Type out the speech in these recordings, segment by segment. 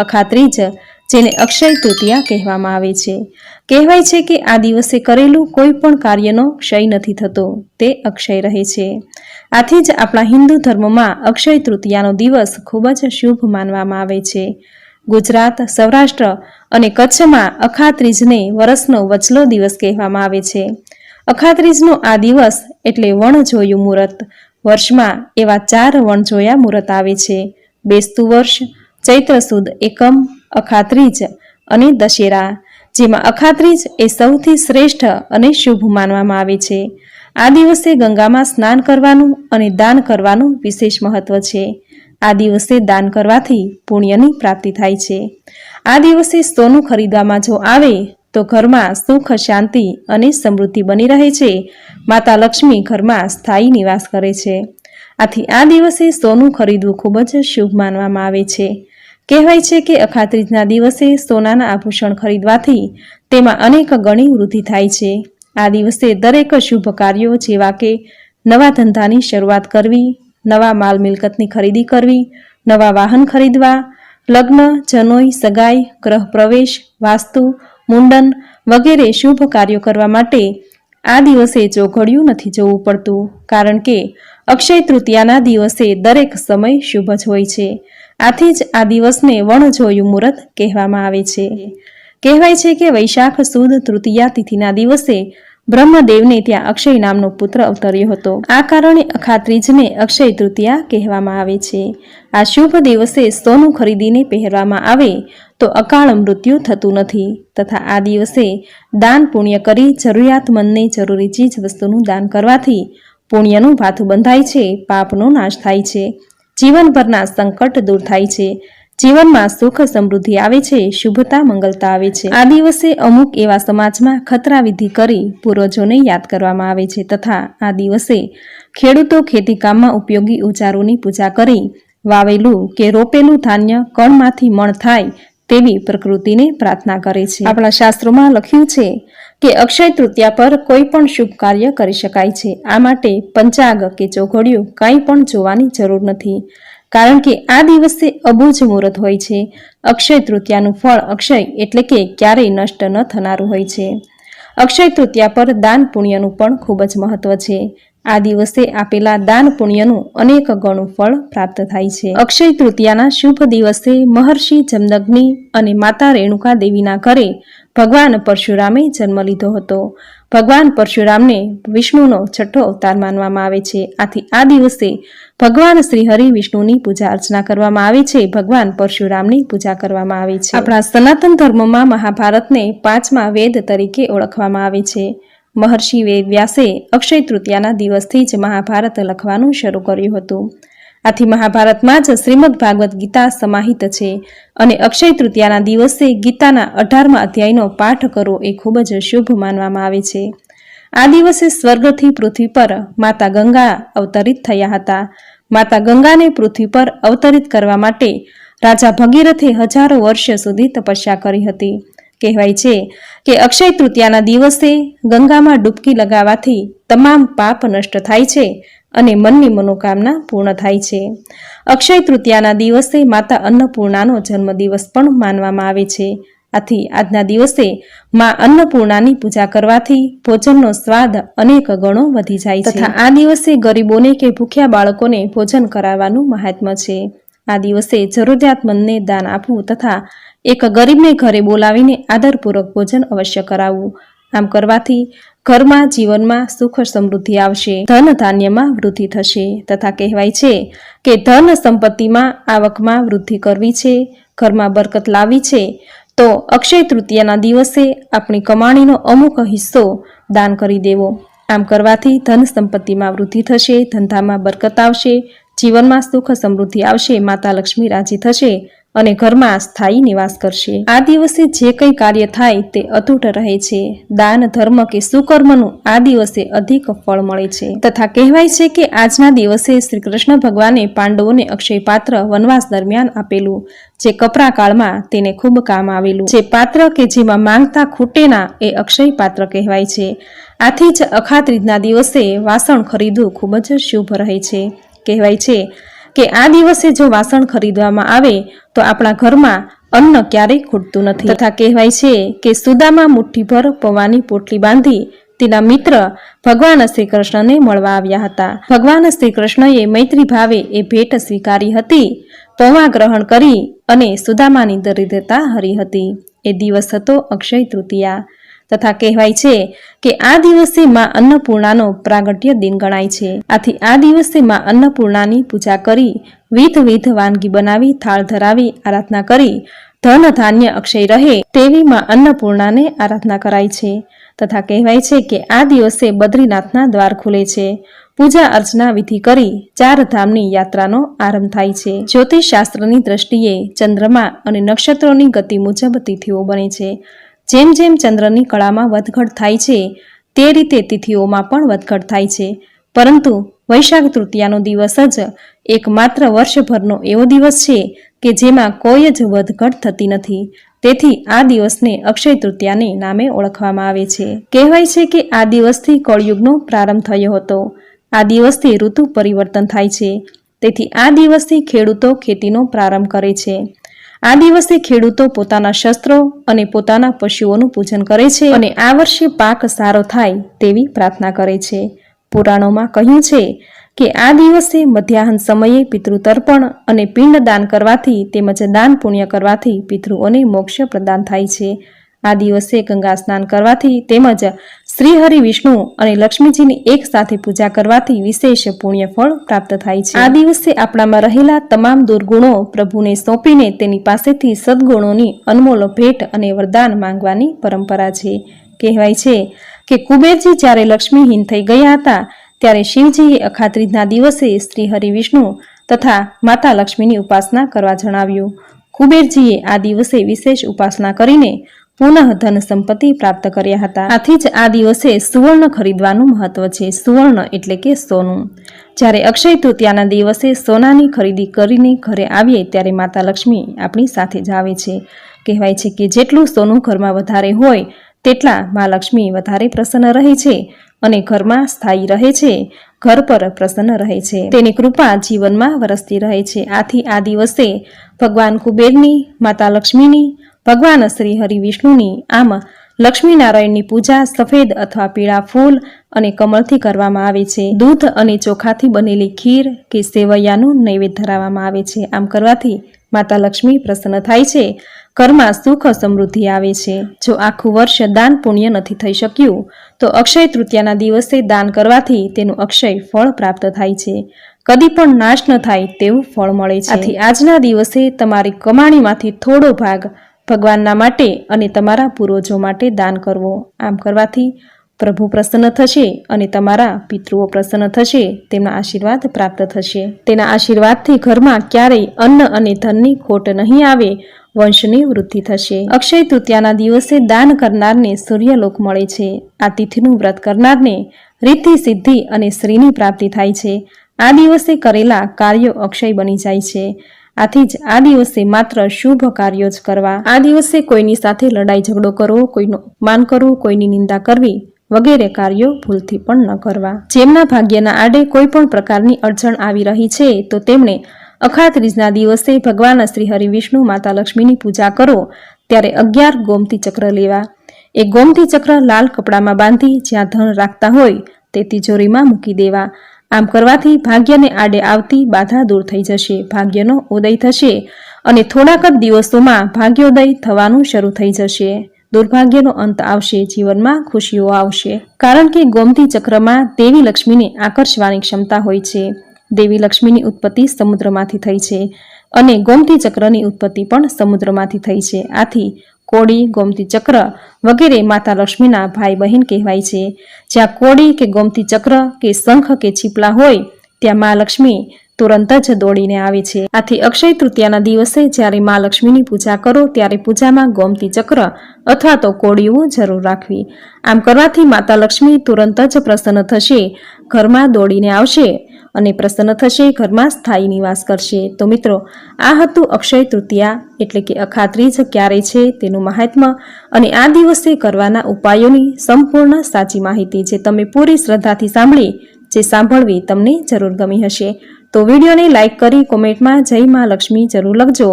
અખાત્રીજ, જેને અક્ષય તૃતીયા કહેવામાં આવે છે. કહેવાય છે કે આ દિવસે કરેલું કોઈ પણ કાર્યનો ક્ષય નથી થતો, તે અક્ષય રહે છે. આથી જ આપણા હિન્દુ ધર્મમાં અક્ષય તૃતીયાનો દિવસ ખૂબ જ શુભ માનવામાં આવે છે. ગુજરાત, સૌરાષ્ટ્ર અને કચ્છમાં અખાત્રીજને વર્ષનો વચલો દિવસ કહેવામાં આવે છે. અખાત્રીજનો આ દિવસ એટલે વણજોયું મુહૂર્ત. વર્ષમાં એવા 4 વણજોયા મુહૂર્ત આવે છે: બેસતું વર્ષ, ચૈત્ર સુદ એકમ, અખાત્રીજ અને દશેરા, જેમાં અખાત્રીજ એ સૌથી શ્રેષ્ઠ અને શુભ માનવામાં આવે છે. આ દિવસે ગંગામાં સ્નાન કરવાનું અને દાન કરવાનું વિશેષ મહત્વ છે. આ દિવસે દાન કરવાથી પુણ્યની પ્રાપ્તિ થાય છે. આ દિવસે સોનું ખરીદવામાં જો આવે તો ઘરમાં સુખ, શાંતિ અને સમૃદ્ધિ બની રહે છે. માતા લક્ષ્મી ઘરમાં સ્થાયી નિવાસ કરે છે. આથી આ દિવસે સોનું ખરીદવું ખૂબ જ શુભ માનવામાં આવે છે. કહેવાય છે કે અખાત્રીજના દિવસે સોનાના આભૂષણ ખરીદવાથી તેમાં અનેક ગણી વૃદ્ધિ થાય છે. આ દિવસે દરેક શુભ કાર્યો જેવા કે નવા ધંધાની શરૂઆત કરવી, નવા માલ મિલકતની ખરીદી કરવી, નવા વાહન ખરીદવા, લગ્ન, જનોઈ, સગાઈ, ગ્રહ પ્રવેશ, વાસ્તુ, મુંડન વગેરે શુભ કાર્યો કરવા માટે આ દિવસે ચોઘડિયું નથી જવું પડતું, કારણ કે અક્ષય તૃતીયાના દિવસે દરેક સમય શુભ જ હોય છે. આથી જ આ દિવસને વણજોયું મુહૂર્ત કહેવામાં આવે છે. કહેવાય છે કે વૈશાખ સુદ તૃતીયા તિથિના દિવસે બ્રહ્મદેવને ત્યાં અક્ષય નામનો પુત્ર અવતર્યો હતો. આ કારણે અખાત્રીજને અક્ષય તૃતીયા કહેવામાં આવે છે. આ શુભ દિવસે સોનું ખરીદીને પહેરવામાં આવે તો અકાળ મૃત્યુ થતું નથી, તથા આ દિવસે દાન પુણ્ય કરી જરૂરિયાતમંદને જરૂરી ચીજ વસ્તુનું દાન કરવાથી પુણ્યનું ભાથું બંધાય છે, પાપનો નાશ થાય છે, જીવનભરના સંકટ દૂર થાય છે, જીવનમાં સુખ સમૃદ્ધિ આવે છે, શુભતા મંગલતા આવે છે. આ દિવસે અમુક એવા સમાજમાં ખતરા વિધિ કરી પૂર્વજોને યાદ કરવામાં આવે છે, તથા આ દિવસે ખેડૂતો ખેતીકામમાં ઉપયોગી ઓજારોની પૂજા કરી વાવેલું કે રોપેલું ધાન્ય કણમાંથી મણ થાય તેવી પ્રકૃતિને પ્રાર્થના કરે છે. આપણા શાસ્ત્રોમાં લખ્યું છે કે અક્ષય તૃતીયા પર કોઈ પણ શુભ કાર્ય કરી શકાય છે. આ માટે પંચાગ કે ચોઘડિયું કંઈ પણ જોવાની જરૂર નથી, કારણ કે આ દિવસે અબુજ મુહૂર્ત હોય છે. અક્ષય તૃતીયાનું ફળ અક્ષય એટલે કે ક્યારેય નષ્ટ ન થનારું હોય છે. અક્ષય તૃતીયા પર દાન પુણ્યનું પણ ખૂબ જ મહત્વ છે. આ દિવસે આપેલા દાન પુણ્યનું અનેક ગણું ફળ પ્રાપ્ત થાય છે. અક્ષય તૃતીયાના શુભ દિવસે મહર્ષિ જમદગ્નિ અને માતા રેણુકા દેવીના ઘરે ભગવાન પરશુરામે જન્મ લીધો હતો. ભગવાન પરશુરામને વિષ્ણુનો છઠ્ઠો અવતાર માનવામાં આવે છે. આથી આ દિવસે ભગવાન શ્રી હરિ વિષ્ણુની પૂજા અર્ચના કરવામાં આવે છે. ભગવાન પરશુરામની પૂજા કરવામાં આવે છે. આપણા સનાતન ધર્મમાં મહાભારતને 5મા વેદ તરીકે ઓળખવામાં આવે છે. મહર્ષિ વેદ વ્યાસે અક્ષય તૃતીયાના દિવસથી જ મહાભારત લખવાનું શરૂ કર્યું હતું. આથી મહાભારતમાં જ શ્રીમદ ભાગવત ગીતા સમાહિત છે અને અક્ષય તૃતીયાના દિવસે ગીતાના 18મા અધ્યાયનો પાઠ કરવો એ ખૂબ જ શુભ માનવામાં આવે છે. આ દિવસે સ્વર્ગથી પૃથ્વી પર માતા ગંગા અવતરિત થયા હતા. માતા ગંગાને પૃથ્વી પર અવતરિત કરવા માટે રાજા ભગીરથે હજારો વર્ષ સુધી તપસ્યા કરી હતી. કહેવાય છે કે અક્ષય તૃતીયાના દિવસે ગંગામાં ડૂબકી લગાવવાથી તમામ પાપ નષ્ટ થાય છે અને મનની મનોકામના પૂર્ણ થાય છે. અક્ષય તૃતીયાના દિવસે માતા અન્નપૂર્ણાનો જન્મદિવસ પણ માનવામાં આવે છે. આથી આજના દિવસે માં અન્નપૂર્ણાની પૂજા કરવાથી ભોજનનો સ્વાદ અનેક ગણો વધી જાય છે. તથા આ દિવસે ગરીબોને કે ભૂખ્યા બાળકોને ભોજન કરાવવાનું મહાત્મ્ય છે. આ દિવસે જરૂરિયાતમંદને દાન આપવું તથા એક ગરીબને ઘરે બોલાવીને આદરપૂર્વક ભોજન અવશ્ય કરાવવું. આમ કરવાથી ઘરમાં જીવનમાં સુખ સમૃદ્ધિ આવશે, ધન ધાન્યમાં વૃદ્ધિ થશે. તથા કહેવાય છે કે ધન સંપત્તિમાં આવકમાં વૃદ્ધિ કરવી છે, ઘરમાં બરકત લાવવી છે તો અક્ષય તૃતીયાના દિવસે આપણી કમાણીનો અમુક હિસ્સો દાન કરી દેવો. આમ કરવાથી ધન સંપત્તિમાં વૃદ્ધિ થશે, ધંધામાં બરકત આવશે, જીવનમાં સુખ સમૃદ્ધિ આવશે, માતા લક્ષ્મી રાજી થશે અને ઘરમાં સ્થાયી નિવાસ કરશે. આ દિવસે જે કંઈ કાર્ય થાય તે અતૂટ રહે છે. દાન, ધર્મ કે સુકર્મનું આ દિવસે અધિક ફળ મળે છે. તથા કહેવાય છે કે આજના દિવસે શ્રી કૃષ્ણ ભગવાને પાંડવોને અક્ષય પાત્ર વનવાસ દરમિયાન આપેલું, જે કપરા કાળમાં તેને ખૂબ કામ આવેલું. જે પાત્ર કે જેમાં માંગતા ખૂટે ના એ અક્ષય પાત્ર કહેવાય છે. આથી જ અખાત્રીજના દિવસે વાસણ ખરીદવું ખૂબ જ શુભ રહે છે. કહેવાય છે કે આ દિવસે જો વાસણ ખરીદવામાં આવે તો આપણા ઘરમાં અન્ન ક્યારેય ખૂટતું નથી. તથા કહેવાય છે કે સુદામા મુઠ્ઠીભર પૌવાની પોટલી બાંધી તેના મિત્ર ભગવાન શ્રી કૃષ્ણને મળવા આવ્યા હતા. ભગવાન શ્રી કૃષ્ણએ મૈત્રી ભાવે એ ભેટ સ્વીકારી હતી, પૌવા ગ્રહણ કરી અને સુદામાની દરિદ્રતા હરી હતી. એ દિવસ હતો અક્ષય તૃતીયા. તથા કહેવાય છે કે આ દિવસે માં અન્નપૂર્ણાનો પ્રાગટ્ય દિન ગણાય છે. આથી આ દિવસે માં અન્નપૂર્ણાની પૂજા કરી વિધ વાનગી બનાવી થાળ ધરાવી આરાધના કરી ધન ધાન્ય અક્ષય રહે તેવી માં અન્નપૂર્ણાને આરાધના કરાય છે. તથા કહેવાય છે કે આ દિવસે બદ્રીનાથના દ્વાર ખુલે છે. પૂજા અર્ચના વિધિ કરી 4 ધામની યાત્રાનો આરંભ થાય છે. જ્યોતિષ શાસ્ત્રની દ્રષ્ટિએ ચંદ્રમા અને નક્ષત્રોની ગતિ મુજબ તિથિઓ બને છે. જેમ જેમ ચંદ્રની કળામાં વધઘટ થાય છે તે રીતે તિથિઓમાં પણ વધઘટ થાય છે. પરંતુ વૈશાખ તૃતીયાનો દિવસ જ એકમાત્ર વર્ષભરનો એવો દિવસ છે કે જેમાં કોઈ જ વધઘટ થતી નથી. તેથી આ દિવસને અક્ષય તૃતીયાને નામે ઓળખવામાં આવે છે. કહેવાય છે કે આ દિવસથી કળયુગનો પ્રારંભ થયો હતો. આ દિવસથી ઋતુ પરિવર્તન થાય છે. તેથી આ દિવસથી ખેડૂતો ખેતીનો પ્રારંભ કરે છે. આ દિવસે ખેડૂતો પોતાના શસ્ત્રો અને પોતાના પશુઓનું પૂજન કરે છે અને આ વર્ષે પાક સારો થાય તેવી પ્રાર્થના કરે છે. પુરાણોમાં કહ્યું છે કે આ દિવસે મધ્યાહન સમયે પિતૃતર્પણ અને પિંડદાન કરવાથી તેમજ દાન પુણ્ય કરવાથી પિતૃઓને મોક્ષ પ્રદાન થાય છે. આ દિવસે ગંગા સ્નાન કરવાથી તેમજ શ્રીહરિ વિષ્ણુ અને લક્ષ્મીજીની એક સાથે પૂજા કરવાથી વિશેષ પુણ્ય ફળ પ્રાપ્ત થાય છે. આ દિવસે આપણામાં રહેલા તમામ દુર્ગુણો પ્રભુને સોંપીને તેની પાસેથી સદગુણોની અનમોલ ભેટ અને વરદાન માંગવાની પરંપરા છે. કહેવાય છે કે કુબેરજી જ્યારે લક્ષ્મીહીન થઈ ગયા હતા ત્યારે શિવજીએ અખાત્રીજના દિવસે શ્રી હરિ વિષ્ણુ તથા માતા લક્ષ્મીની ઉપાસના કરવા જણાવ્યું. કુબેરજીએ આ દિવસે વિશેષ ઉપાસના કરીને પુનઃ ધન સંપત્તિ પ્રાપ્ત કર્યા હતા. આથી જ આ દિવસે સુવર્ણ ખરીદવાનું મહત્વ છે. સુવર્ણ એટલે કે સોનું. જ્યારે અક્ષય તૃતીયાના દિવસે સોનાની ખરીદી કરીને ઘરે આવીએ ત્યારે માતા લક્ષ્મી આપણી સાથે જ આવે છે. કહેવાય છે કે જેટલું સોનું ઘરમાં વધારે હોય તેટલા મા લક્ષ્મી વધારે પ્રસન્ન રહે છે અને ઘરમાં સ્થાયી રહે છે, ઘર પર પ્રસન્ન રહે છે. તેની કૃપા જીવનમાં વરસતી રહે છે. આથી આ દિવસે ભગવાન કુબેરની, માતા લક્ષ્મીની, ભગવાન શ્રી હરિ વિષ્ણુની આમ લક્ષ્મીનારાયણની પૂજા સફેદ અથવા પીળા ફૂલ અને કમળથી કરવામાં આવે છે. દૂધ અને ચોખાથી બનેલી ખીર કે સેવૈયાનું નૈવેદ્ય ધરાવવામાં આવે છે. આમ કરવાથી માતા લક્ષ્મી પ્રસન્ન થાય છે, ઘરમાં સુખ સમૃદ્ધિ આવે છે. જો આખું વર્ષ દાન પુણ્ય નથી થઈ શક્યું તો અક્ષય તૃતીયાના દિવસે દાન કરવાથી તેનું અક્ષય ફળ પ્રાપ્ત થાય છે. કદી પણ નાશ ન થાય તેવું ફળ મળે છે. આથી આજના દિવસે તમારી કમાણીમાંથી થોડો ભાગ ભગવાનના માટે અને તમારા પૂર્વજો માટે દાન કરવો. આમ કરવાથી પ્રભુ પ્રસન્ન થશે અને તમારા પિતૃઓ પ્રસન્ન થશે, તેમના આશીર્વાદ પ્રાપ્ત થશે. તેના આશીર્વાદથી ઘરમાં ક્યારેય અન્ન અને ધનની ખોટ નહીં આવે, વંશની વૃદ્ધિ થશે. અક્ષય તૃતીયાના દિવસે દાન કરનારને સૂર્યલોક મળે છે. આ તિથિનું વ્રત કરનારને રિદ્ધિ સિદ્ધિ અને શ્રીની પ્રાપ્તિ થાય છે. આ દિવસે કરેલા કાર્યો અક્ષય બની જાય છે. આથી જ આ દિવસે માત્ર શુભ કાર્યો જ કરવા. આ દિવસે કોઈની સાથે લડાઈ ઝઘડો કરવો, કોઈનું અપમાન કરવું, કોઈની નિંદા કરવી વગેરે કાર્યો ભૂલથી પણ ન કરવા. જેમના ભાગ્યના આડે કોઈ પણ પ્રકારની અડચણ આવી રહી છે તો તેમણે અખાત્રીજના દિવસે ભગવાન શ્રી હરિ વિષ્ણુ, માતા લક્ષ્મીની પૂજા કરો ત્યારે 11 ગોમતી ચક્ર લેવા. એ ગોમતી ચક્ર લાલ કપડામાં બાંધી જ્યાં ધન રાખતા હોય તે તિજોરીમાં મૂકી દેવા. આમ કરવાથી ભાગ્યને આડે આવતી બાધા દૂર થઈ જશે, ભાગ્યનો ઉદય થશે અને થોડાક જ દિવસોમાં ભાગ્યોદય થવાનું શરૂ થઈ જશે. દુર્ભાગ્યનો અંત આવશે, જીવનમાં ખુશીઓ આવશે. કારણ કે ગોમતી ચક્રમાં દેવી લક્ષ્મીને આકર્ષવાની ક્ષમતા હોય છે. દેવી લક્ષ્મીની ઉત્પત્તિ સમુદ્રમાંથી થઈ છે અને ગોમતી ચક્રની ઉત્પત્તિ પણ સમુદ્રમાંથી થઈ છે. આથી કોડી, ગોમતી ચક્ર વગેરે માતા લક્ષ્મીના ભાઈ બહેન કહેવાય છે. જ્યાં કોડી કે ગોમતી ચક્ર કે શંખ કે છીપલા હોય ત્યાં મા લક્ષ્મી તુરંત જ દોડીને આવે છે. આથી અક્ષય તૃતીયાના દિવસે જ્યારે મા લક્ષ્મીની પૂજા કરો ત્યારે પૂજામાં ગોમતી ચક્ર અથવા તો કોડીઓ જરૂર રાખવી. આમ કરવાથી માતા લક્ષ્મી તુરંત જ પ્રસન્ન થશે, ઘરમાં દોડીને આવશે અને પ્રસન્ન થશે, ઘરમાં સ્થાયી નિવાસ કરશે. તો મિત્રો, આ હતું અક્ષય તૃતીયા એટલે કે અખાત્રીજ ક્યારે છે તેનું મહાત્મ્ય અને આ દિવસે કરવાના ઉપાયોની સંપૂર્ણ સાચી માહિતી જે તમે પૂરી શ્રદ્ધાથી સાંભળી, જે સાંભળવી તમને જરૂર ગમી હશે. તો વિડીયોને લાઇક કરી કોમેન્ટમાં જય મા લક્ષ્મી જરૂર લખજો।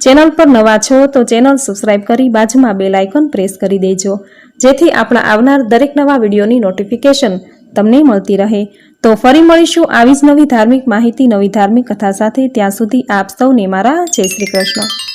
ચેનલ પર નવા છો તો ચેનલ સબસ્ક્રાઇબ કરી બાજુમાં બેલ આઇકોન પ્રેસ કરી દેજો, જેથી આપણા આવનાર દરેક નવા વિડીયોની નોટિફિકેશન તમને મળતી રહે। તો ફરી મળીશું આવી જ નવી ધાર્મિક માહિતી, નવી ધાર્મિક કથા સાથે। ત્યાં સુધી આપ સૌને મારા જય શ્રી કૃષ્ણ।